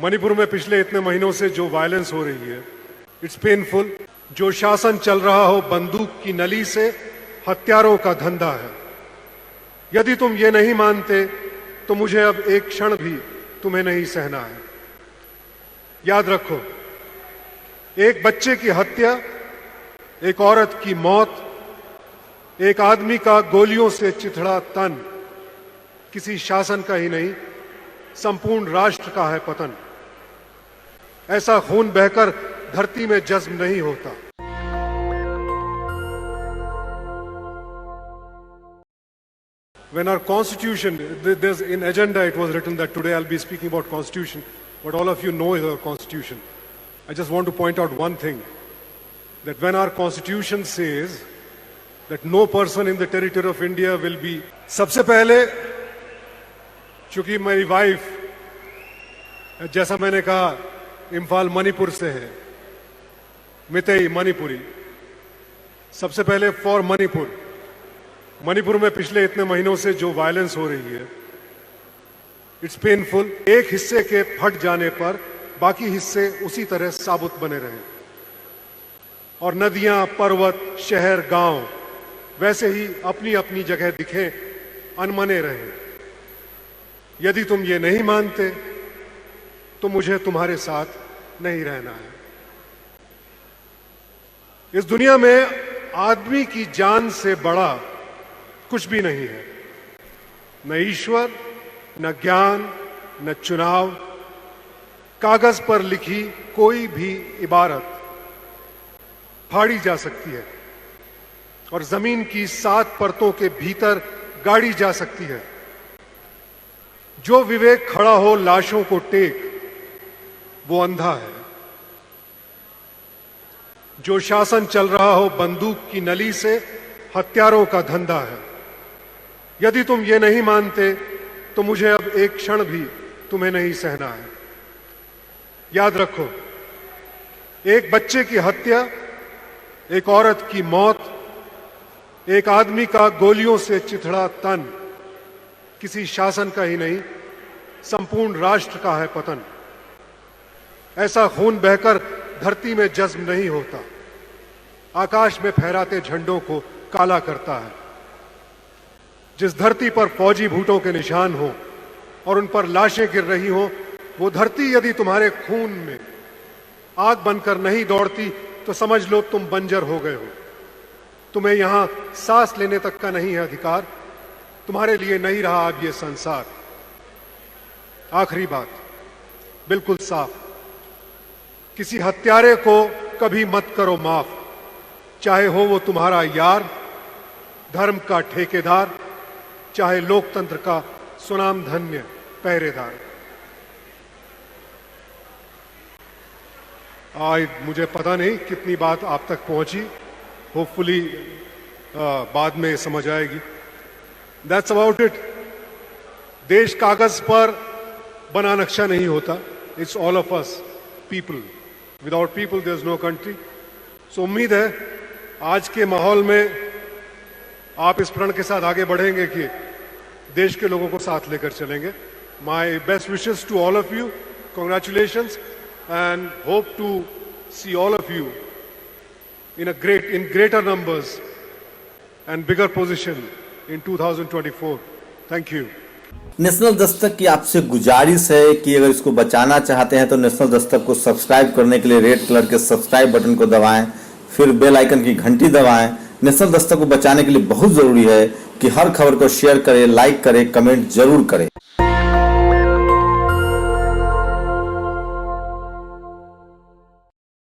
मणिपुर में पिछले इतने महीनों से जो वायलेंस हो रही है, इट्स पेनफुल। जो शासन चल रहा हो बंदूक की नली से, हत्यारों का धंधा है। यदि तुम ये नहीं मानते तो मुझे अब एक क्षण भी तुम्हें नहीं सहना है। याद रखो, एक बच्चे की हत्या, एक औरत की मौत, एक आदमी का गोलियों से चिथड़ा तन किसी शासन का ही नहीं, संपूर्ण राष्ट्र का है पतन। ऐसा खून बहकर धरती में जज्ब नहीं होता। When our constitution, there's in agenda it was written that today I'll be speaking about constitution, but all of you know our constitution. I just want to point out one thing, that when our constitution says that no person in the territory of India will be, सबसे पहले चूंकि मेरी wife, जैसा मैंने कहा, इम्फाल मणिपुर से है, मितेई मणिपुरी, सबसे पहले फॉर मणिपुर। मणिपुर में पिछले इतने महीनों से जो वायलेंस हो रही है, इट्स पेनफुल। एक हिस्से के फट जाने पर बाकी हिस्से उसी तरह साबुत बने रहे और नदियां, पर्वत, शहर, गांव वैसे ही अपनी अपनी जगह दिखे, अनमने रहे। यदि तुम ये नहीं मानते तो मुझे तुम्हारे साथ नहीं रहना है। इस दुनिया में आदमी की जान से बड़ा कुछ भी नहीं है। न ईश्वर, न ज्ञान, न चुनाव। कागज पर लिखी कोई भी इबारत फाड़ी जा सकती है और जमीन की 7 परतों के भीतर गाड़ी जा सकती है। जो विवेक खड़ा हो लाशों को टेक, वो अंधा है। जो शासन चल रहा हो बंदूक की नली से, हत्यारों का धंधा है। यदि तुम ये नहीं मानते तो मुझे अब एक क्षण भी तुम्हें नहीं सहना है। याद रखो, एक बच्चे की हत्या, एक औरत की मौत, एक आदमी का गोलियों से चिथड़ा तन किसी शासन का ही नहीं, संपूर्ण राष्ट्र का है पतन। ऐसा खून बहकर धरती में जज्ब नहीं होता, आकाश में फहराते झंडों को काला करता है। जिस धरती पर फौजी भूटों के निशान हो और उन पर लाशें गिर रही हो, वो धरती यदि तुम्हारे खून में आग बनकर नहीं दौड़ती तो समझ लो तुम बंजर हो गए हो। तुम्हें यहां सांस लेने तक का नहीं है अधिकार। तुम्हारे लिए नहीं रहा अब ये संसार। आखिरी बात बिल्कुल साफ, किसी हत्यारे को कभी मत करो माफ, चाहे हो वो तुम्हारा यार, धर्म का ठेकेदार, चाहे लोकतंत्र का सुनाम धन्य पहरेदार। आज मुझे पता नहीं कितनी बात आप तक पहुंची, होपफुली बाद में समझ आएगी। That's about it. देश कागज पर बना नक्शा नहीं होता, it's all of us people. Without people there is no country. So उम्मीद है आज के माहौल में आप इस प्रण के साथ आगे बढ़ेंगे कि देश के लोगों को साथ लेकर चलेंगे। My best wishes to all of you, congratulations, and hope to see all of you in greater numbers and bigger position in 2024. Thank you. National Dastak की आपसे गुजारिश है कि अगर इसको बचाना चाहते हैं तो नेशनल दस्तक को सब्सक्राइब करने के लिए रेड कलर के सब्सक्राइब बटन को दबाएं, फिर बेल आइकन की घंटी दबाएं। नेशनल दस्तक को बचाने के लिए बहुत जरूरी है कि हर खबर को शेयर करें, लाइक करें, कमेंट जरूर करें।